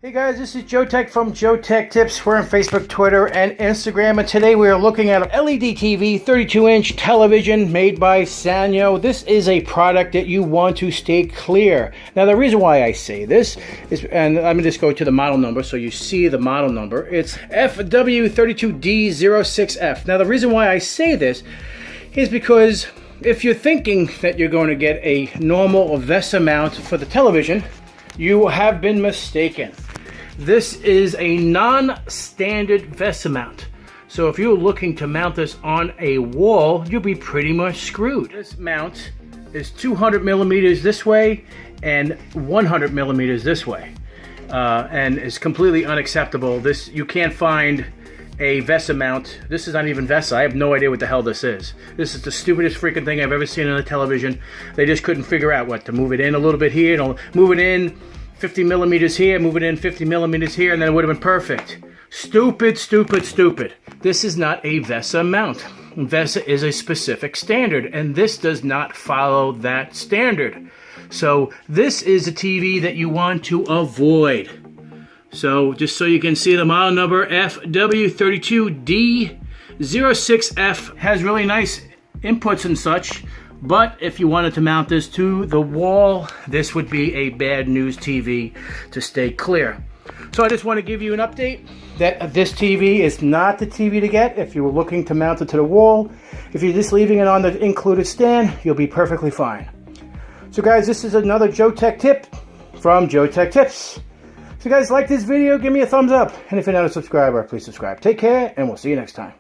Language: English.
Hey guys, this is Joe Tech from JoeteckTips. We're on Facebook, Twitter, and Instagram, and today we are looking at a LED TV 32-inch television made by Sanyo. This is a product that you want to stay clear. Now, the reason why I say this is, and let me just go to the model number so you see the model number. It's FW32D06F. Now, the reason why I say this is because if you're thinking that you're going to get a normal VESA mount for the television, you have been mistaken. This is a non-standard VESA mount. So if you're looking to mount this on a wall, you'll be pretty much screwed. This mount is 200 millimeters this way and 100 millimeters this way. And it's completely unacceptable. This, you can't find a VESA mount. This is not even VESA. I have no idea what the hell this is. This is the stupidest freaking thing I've ever seen on a television. They just couldn't figure out what to move it in a little bit here, move it in 50 millimeters here, move it in 50 millimeters here, and then it would have been perfect. Stupid, stupid, stupid. This is not a VESA mount. VESA is a specific standard, and this does not follow that standard. So this is a TV that you want to avoid. So just so you can see the model number, FW32D06F has really nice inputs and such. But if you wanted to mount this to the wall, this would be a bad news TV to stay clear. So I just want to give you an update that this TV is not the TV to get if you were looking to mount it to the wall. If you're just leaving it on the included stand, you'll be perfectly fine. So guys, this is another Joe Tech tip from JoeteckTips. So guys, like this video, give me a thumbs up. And if you're not a subscriber, please subscribe. Take care, and we'll see you next time.